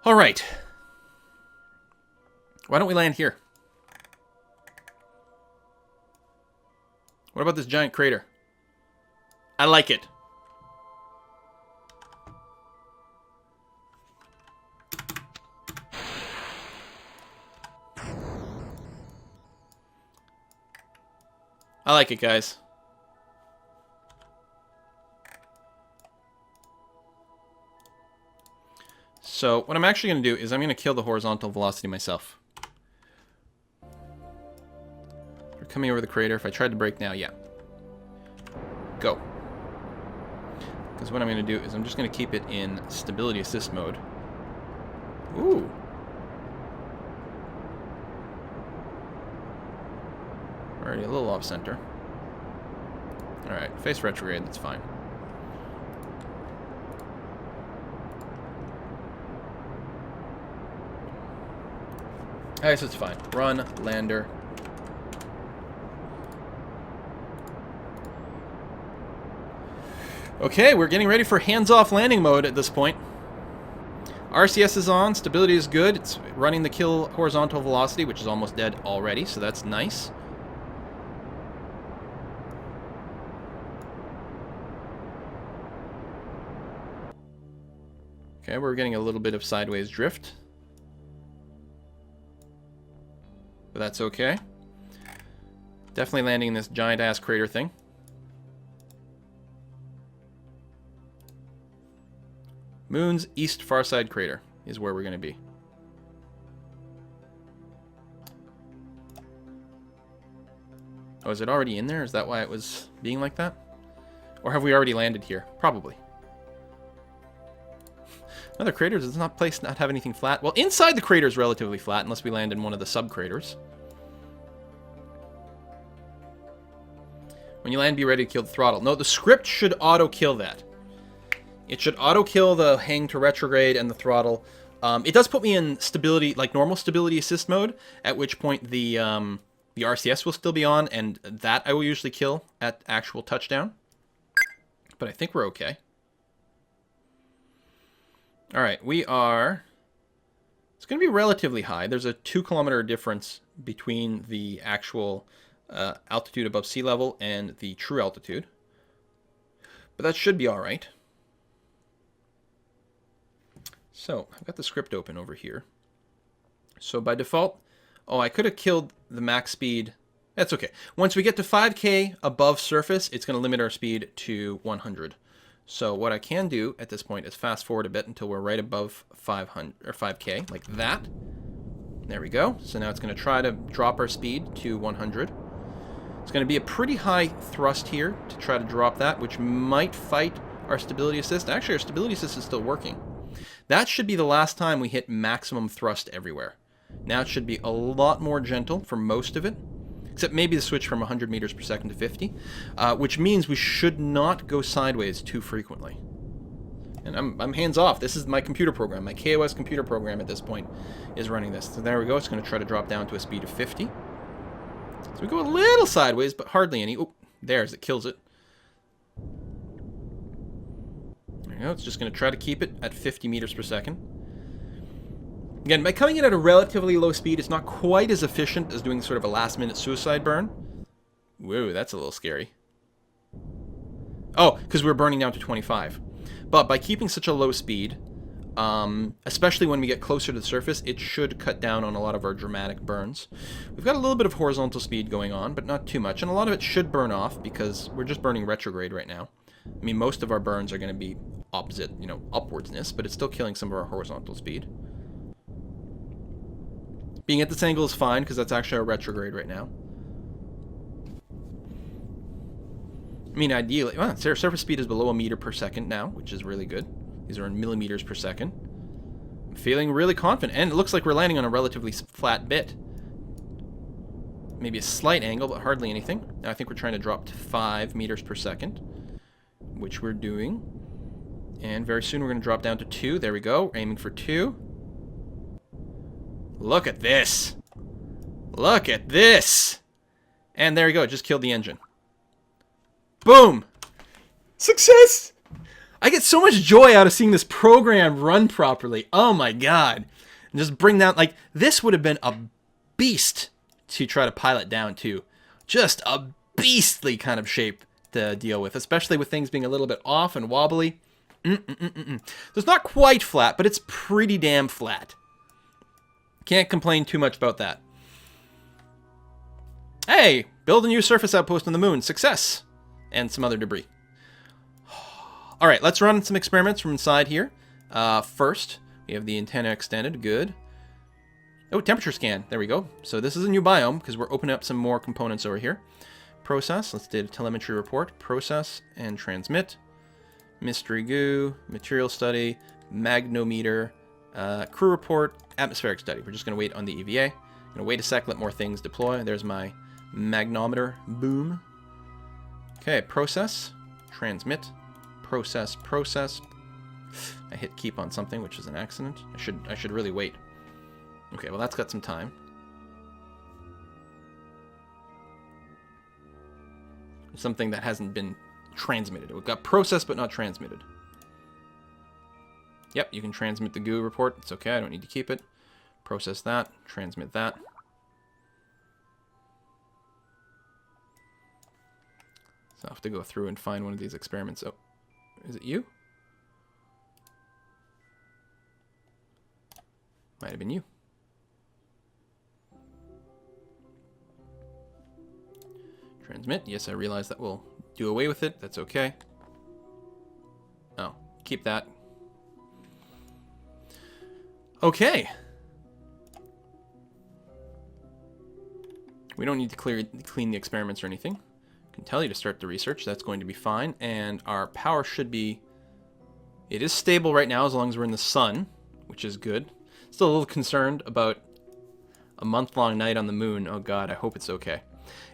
All right. Why don't we land here? What about this giant crater? I like it. I like it, guys. So what I'm actually going to do is I'm going to kill the horizontal velocity myself. We're coming over the crater. If I tried to brake now, yeah. Go. Because what I'm going to do is I'm just going to keep it in stability assist mode. Ooh. Already a little off center. Alright, face retrograde, that's fine. I guess it's fine. Run, lander. Okay, we're getting ready for hands-off landing mode at this point. RCS is on, stability is good. It's running the kill horizontal velocity, which is almost dead already, so that's nice. Okay, we're getting a little bit of sideways drift. But that's okay. Definitely landing in this giant-ass crater thing. Moon's east far side crater is where we're going to be. Oh, is it already in there? Is that why it was being like that? Or have we already landed here? Probably. Another crater, does not place not have anything flat? Well, inside the crater is relatively flat, unless we land in one of the sub-craters. When you land, be ready to kill the throttle. No, the script should auto-kill that. It should auto-kill the hang to retrograde and the throttle. It does put me in stability, like normal stability assist mode, at which point the RCS will still be on, and that I will usually kill at actual touchdown. But I think we're okay. All right, we are... It's going to be relatively high. There's a 2-kilometer difference between the actual altitude above sea level and the true altitude. But that should be all right. So, I've got the script open over here. So by default... Oh, I could have killed the max speed. That's okay. Once we get to 5K above surface, it's going to limit our speed to 100. So what I can do at this point is fast forward a bit until we're right above 500 or 5K, like that. There we go. So now it's going to try to drop our speed to 100. It's going to be a pretty high thrust here to try to drop that, which might fight our stability assist. Actually, our stability assist is still working. That should be the last time we hit maximum thrust everywhere. Now it should be a lot more gentle for most of it. Except maybe the switch from 100 meters per second to 50, which means we should not go sideways too frequently. And I'm hands off. This is my computer program. My kOS computer program at this point is running this. So there we go. It's going to try to drop down to a speed of 50. So we go a little sideways, but hardly any. Oh, there's it. Kills it. There you go. It's just going to try to keep it at 50 meters per second. Again, by coming in at a relatively low speed, it's not quite as efficient as doing sort of a last-minute suicide burn. Whoa, that's a little scary. Oh, because we're burning down to 25. But by keeping such a low speed, especially when we get closer to the surface, it should cut down on a lot of our dramatic burns. We've got a little bit of horizontal speed going on, but not too much. And a lot of it should burn off because we're just burning retrograde right now. I mean, most of our burns are going to be opposite, you know, upwardsness, but it's still killing some of our horizontal speed. Being at this angle is fine, because that's actually our retrograde right now. I mean, ideally... Well, surface speed is below a meter per second now, which is really good. These are in millimeters per second. I'm feeling really confident, and it looks like we're landing on a relatively flat bit. Maybe a slight angle, but hardly anything. Now I think we're trying to drop to 5 meters per second, which we're doing. And very soon we're going to drop down to 2. There we go. Aiming for 2. Look at this. Look at this. And there you go. It just killed the engine. Boom. Success. I get so much joy out of seeing this program run properly. Oh my god. And just bring down, like, this would have been a beast to try to pilot down to. Just a beastly kind of shape to deal with, especially with things being a little bit off and wobbly. So it's not quite flat, but it's pretty damn flat. Can't complain too much about that. Hey, build a new surface outpost on the moon. Success! And some other debris. All right, let's run some experiments from inside here. First, we have the antenna extended. Good. Oh, temperature scan. There we go. So this is a new biome because we're opening up some more components over here. Process. Let's do a telemetry report. Process and transmit. Mystery goo. Material study. Magnometer. Crew report. Atmospheric study. We're just going to wait on the EVA. Going to wait a sec, let more things deploy. There's my magnometer. Boom. Okay, process. Transmit. Process. I hit keep on something, which is an accident. I should really wait. Okay, well that's got some time. Something that hasn't been transmitted. It got processed but not transmitted. Yep, you can transmit the goo report. It's okay, I don't need to keep it. Process that, transmit that. So I'll have to go through and find one of these experiments. Oh, is it you? Might have been you. Transmit. Yes, I realize that will do away with it. That's okay. Oh, keep that. Okay. We don't need to clean the experiments or anything. I can tell you to start the research. That's going to be fine. And our power should be... It is stable right now as long as we're in the sun, which is good. Still a little concerned about a month-long night on the moon. Oh god, I hope it's okay.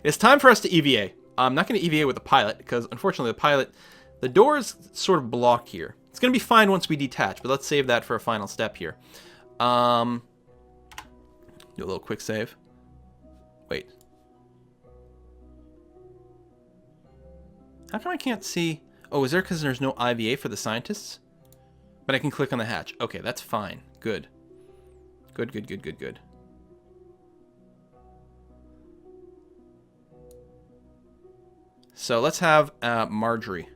It's time for us to EVA. I'm not going to EVA with the pilot because unfortunately the pilot, the door is sort of blocked here. It's going to be fine once we detach, but let's save that for a final step here. Do a little quick save. Wait. How come I can't see? Oh, is there because there's no IVA for the scientists? But I can click on the hatch. Okay, that's fine. Good. Good. So let's have Marjorie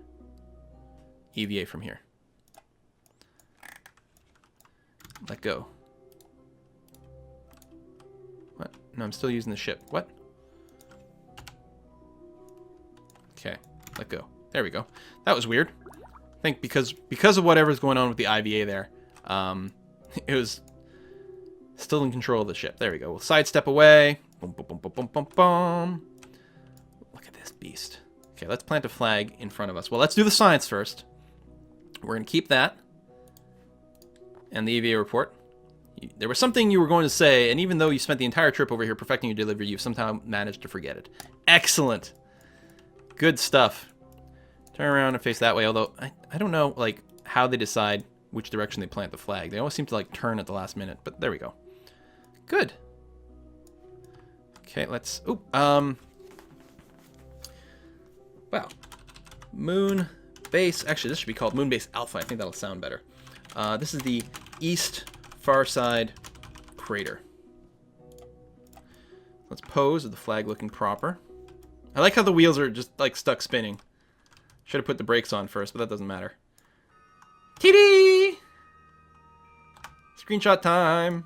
EVA from here. Let go. What? No, I'm still using the ship. What? Okay, let go. There we go. That was weird. I think because of whatever's going on with the IVA there, it was still in control of the ship. There we go. We'll sidestep away. Boom, boom, boom, boom, boom, boom, boom. Look at this beast. Okay, let's plant a flag in front of us. Well, let's do the science first. We're going to keep that. And the EVA report. There was something you were going to say, and even though you spent the entire trip over here perfecting your delivery, you've somehow managed to forget it. Excellent. Good stuff. Turn around and face that way, although I don't know, like, how they decide which direction they plant the flag. They always seem to, like, turn at the last minute, but there we go. Good. Okay, let's... Ooh, wow. Moon base... Actually, this should be called Moon Base Alpha. I think that'll sound better. This is the east far side crater. Let's pose with the flag looking proper. I like how the wheels are just, like, stuck spinning. Should have put the brakes on first, but that doesn't matter. TD! Screenshot time.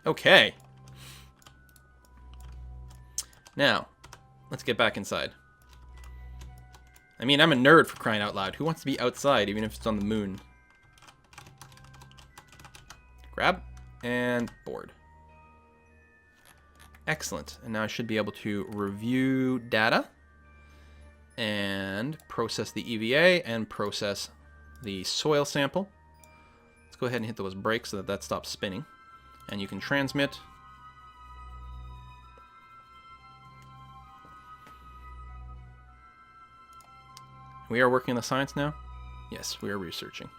Okay. Now, let's get back inside. I mean, I'm a nerd for crying out loud. Who wants to be outside, even if it's on the moon? Grab and board. Excellent. And now I should be able to review data and process the EVA and process the soil sample. Let's go ahead and hit those brakes so that that stops spinning. And you can transmit. We are working on the science now? Yes, we are researching.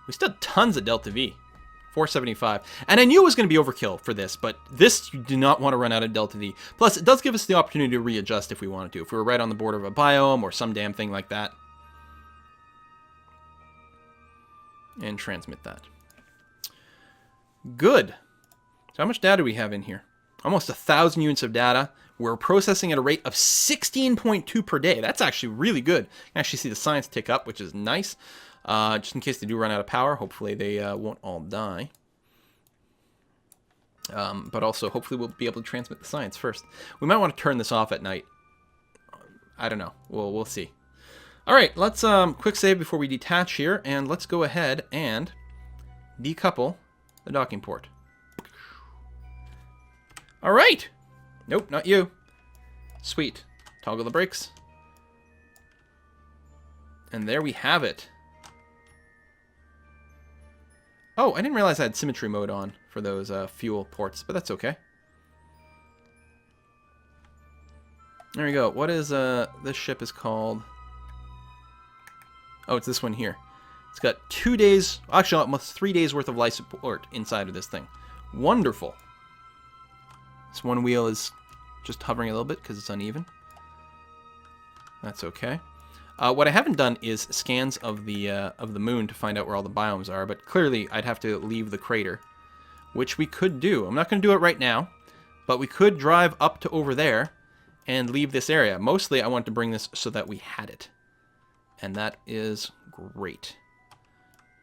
We still have tons of Delta V. 475. And I knew it was going to be overkill for this, but this you do not want to run out of Delta V. Plus, it does give us the opportunity to readjust if we wanted to. If we were right on the border of a biome or some damn thing like that. and transmit that. Good. So how much data do we have in here? Almost 1,000 units of data. We're processing at a rate of 16.2 per day. That's actually really good. You can actually see the science tick up, which is nice. Just in case they do run out of power, hopefully they won't all die. But also, hopefully we'll be able to transmit the science first. We might want to turn this off at night. I don't know. We'll see. All right, let's quick save before we detach here, and let's go ahead and decouple the docking port. All right. Nope, not you. Sweet. Toggle the brakes. And there we have it. Oh, I didn't realize I had symmetry mode on for those fuel ports, but that's okay. There we go. What is this ship is called? Oh, it's this one here. It's got 2 days, actually almost 3 days worth of life support inside of this thing. Wonderful. This one wheel is just hovering a little bit because it's uneven. That's okay. What I haven't done is scans of the moon to find out where all the biomes are, but clearly I'd have to leave the crater, which we could do. I'm not going to do it right now, but we could drive up to over there and leave this area. Mostly I want to bring this so that we had it, and that is great.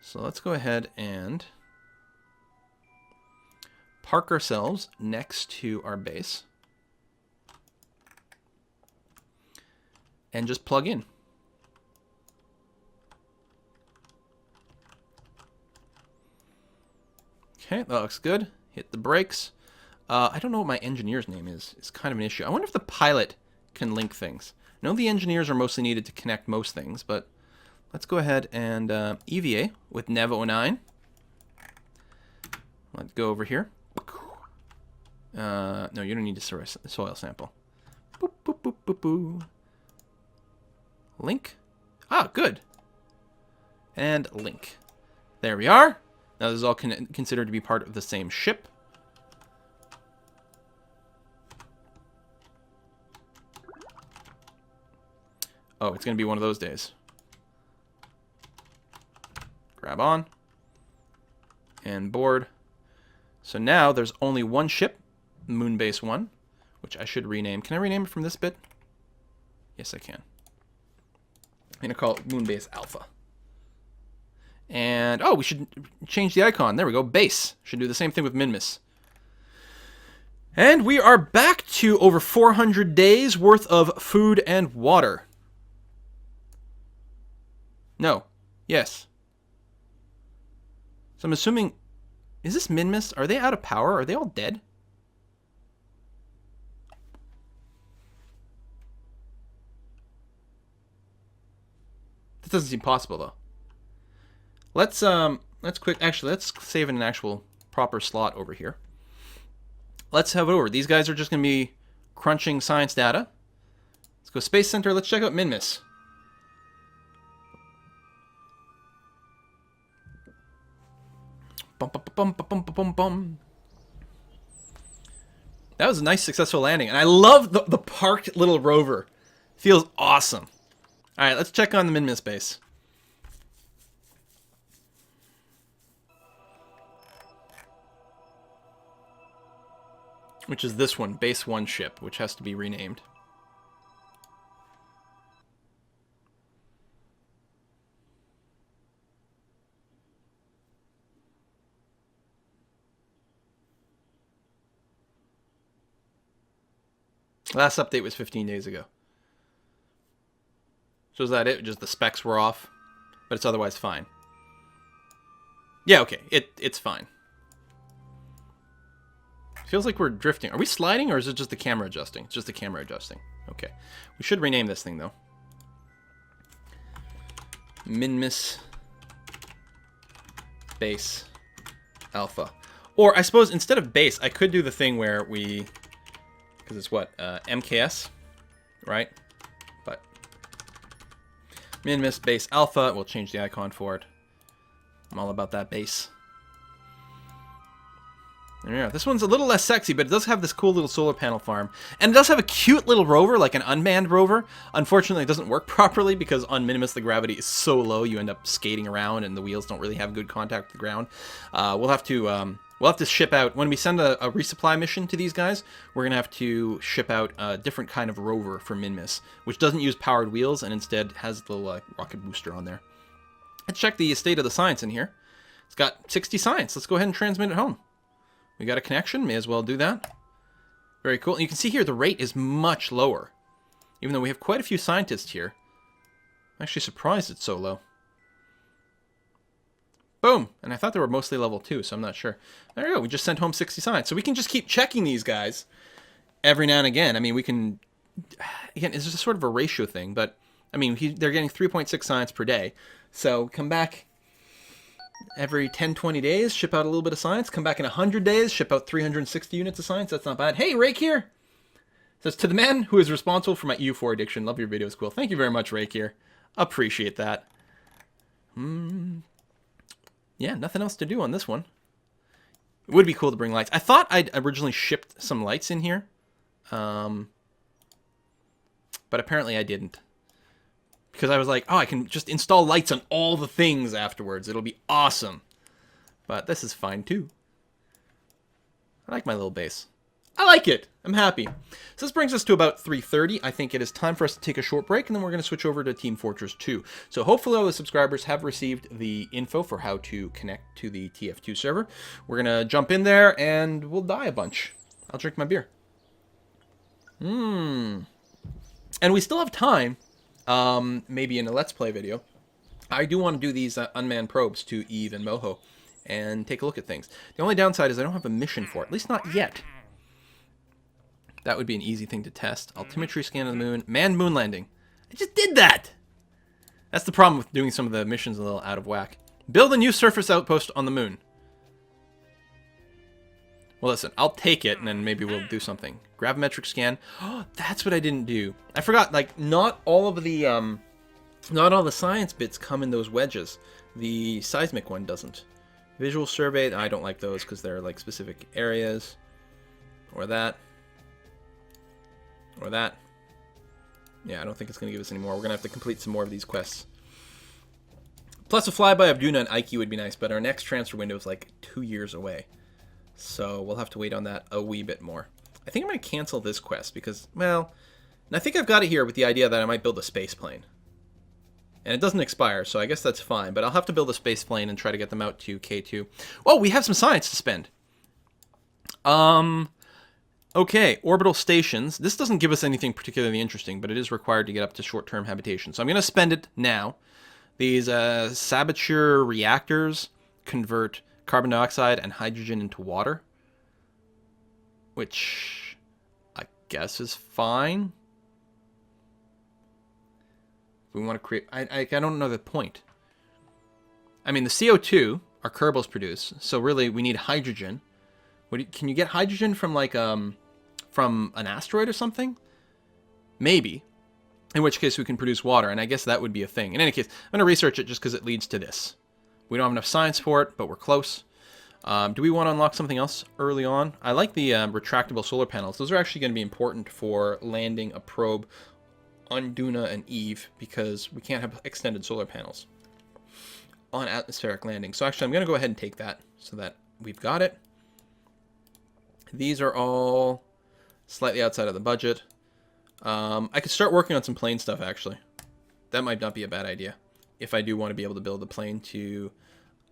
So let's go ahead and park ourselves next to our base and just plug in. Okay, that looks good. Hit the brakes. I don't know what my engineer's name is. It's kind of an issue. I wonder if the pilot can link things. I know the engineers are mostly needed to connect most things, but let's go ahead and EVA with Nav09. Let's go over here. No, you don't need a soil sample. Boop, boop, boop, boop, boop. Link. Ah, good. And link. There we are. Now this is all considered to be part of the same ship. Oh, it's going to be one of those days. Grab on. And board. So now there's only one ship, Moonbase 1, which I should rename. Can I rename it from this bit? Yes, I can. I'm going to call it Moonbase Alpha. And, oh, we should change the icon. There we go. Base. Should do the same thing with Minmus. And we are back to over 400 days worth of food and water. No. Yes. So I'm assuming... Is this Minmus? Are they out of power? Are they all dead? That doesn't seem possible, though. Let's save in an actual proper slot over here. Let's have it over. These guys are just going to be crunching science data. Let's go Space Center. Let's check out Minmus. Bum, bum, bum, bum, bum, bum, bum. That was a nice, successful landing. And I love the parked little rover. Feels awesome. All right, let's check on the Minmus base. Which is this one, Base 1 ship, which has to be renamed. Last update was 15 days ago. So is that it? Just the specs were off, but it's otherwise fine. Yeah, okay, it's fine. Feels like we're drifting. Are we sliding, or is it just the camera adjusting? It's just the camera adjusting. Okay. We should rename this thing, though. Minmus Base Alpha. Or, I suppose, instead of base, I could do the thing where we... Because it's what? MKS, right? But Minmus Base Alpha. We'll change the icon for it. I'm all about that base. Yeah, this one's a little less sexy, but it does have this cool little solar panel farm. And it does have a cute little rover, like an unmanned rover. Unfortunately, it doesn't work properly because on Minmus the gravity is so low, you end up skating around and the wheels don't really have good contact with the ground. We'll have to ship out, when we send a resupply mission to these guys, we're going to have to ship out a different kind of rover for Minmus, which doesn't use powered wheels and instead has the little rocket booster on there. Let's check the state of the science in here. It's got 60 science. Let's go ahead and transmit it home. We got a connection, may as well do that. Very cool. And you can see here the rate is much lower. Even though we have quite a few scientists here. I'm actually surprised it's so low. Boom! And I thought they were mostly level 2, so I'm not sure. There we go, we just sent home 60 science. So we can just keep checking these guys every now and again. I mean, we can... Again, it's just sort of a ratio thing, but... I mean, they're getting 3.6 science per day. So come back... every 10, 20 days, ship out a little bit of science. Come back in 100 days, ship out 360 units of science. That's not bad. Hey, Rake here! Says, to the man who is responsible for my EU4 addiction. Love your videos, cool. Thank you very much, Rake here. Appreciate that. Yeah, nothing else to do on this one. It would be cool to bring lights. I thought I'd originally shipped some lights in here. But apparently I didn't. Because I was like, oh, I can just install lights on all the things afterwards. It'll be awesome. But this is fine, too. I like my little base. I like it. I'm happy. So this brings us to about 3:30. I think it is time for us to take a short break, and then we're going to switch over to Team Fortress 2. So hopefully all the subscribers have received the info for how to connect to the TF2 server. We're going to jump in there, and we'll die a bunch. I'll drink my beer. And we still have time. Maybe in a Let's Play video. I do want to do these unmanned probes to Eve and Moho and take a look at things. The only downside is I don't have a mission for it, at least not yet. That would be an easy thing to test. Altimetry scan of the moon. Manned moon landing. I just did that! That's the problem with doing some of the missions a little out of whack. Build a new surface outpost on the moon. Well, listen, I'll take it, and then maybe we'll do something. Gravimetric scan. Oh, that's what I didn't do. I forgot, like, not all the science bits come in those wedges. The seismic one doesn't. Visual survey, I don't like those because they're, like, specific areas. Or that. Or that. Yeah, I don't think it's going to give us any more. We're going to have to complete some more of these quests. Plus, a flyby of Duna and Ike would be nice, but our next transfer window is, like, 2 years away. So we'll have to wait on that a wee bit more. I think I'm going to cancel this quest because, well, and I think I've got it here with the idea that I might build a space plane. And it doesn't expire, so I guess that's fine. But I'll have to build a space plane and try to get them out to K2. Oh, we have some science to spend. Okay, orbital stations. This doesn't give us anything particularly interesting, but it is required to get up to short-term habitation. So I'm going to spend it now. These saboteur reactors convert carbon dioxide and hydrogen into water, which I guess is fine. We want to create... I don't know the point. I mean, the CO2 our Kerbals produce, so really we need hydrogen. Can you get hydrogen from, like, from an asteroid or something? Maybe. In which case we can produce water, and I guess that would be a thing. In any case, I'm going to research it just because it leads to this. We don't have enough science for it, but we're close. Do we want to unlock something else early on? I like the retractable solar panels. Those are actually going to be important for landing a probe on Duna and Eve, because we can't have extended solar panels on atmospheric landing. So actually, I'm going to go ahead and take that so that we've got it. These are all slightly outside of the budget. I could start working on some plane stuff, actually. That might not be a bad idea. If I do want to be able to build a plane to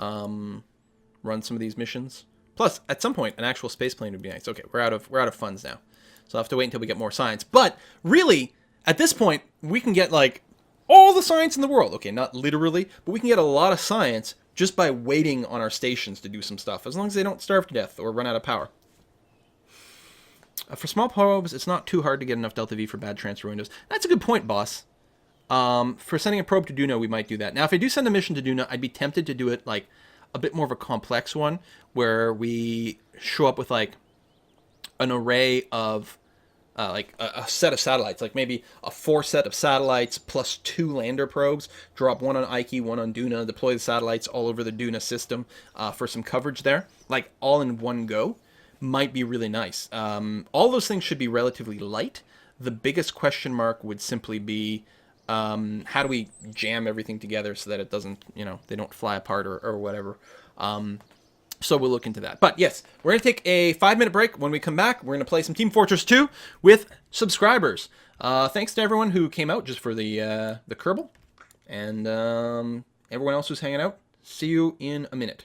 run some of these missions. Plus, at some point, an actual space plane would be nice. Okay, we're out of funds now. So I'll have to wait until we get more science. But, really, at this point, we can get, like, all the science in the world. Okay, not literally, but we can get a lot of science just by waiting on our stations to do some stuff, as long as they don't starve to death or run out of power. For small probes, it's not too hard to get enough Delta V for bad transfer windows. That's a good point, boss. For sending a probe to Duna, we might do that. Now, if I do send a mission to Duna, I'd be tempted to do it, like, a bit more of a complex one, where we show up with, like, an array of, like, a set of satellites. Like, maybe a 4 set of satellites plus 2 lander probes. Drop one on Ike, one on Duna. Deploy the satellites all over the Duna system for some coverage there. Like, all in one go. might be really nice. All those things should be relatively light. The biggest question mark would simply be how do we jam everything together so that it doesn't, they don't fly apart or whatever. So we'll look into that. But yes, we're going to take a 5-minute break. When we come back, we're going to play some Team Fortress 2 with subscribers. Thanks to everyone who came out just for the Kerbal. And everyone else who's hanging out. See you in a minute.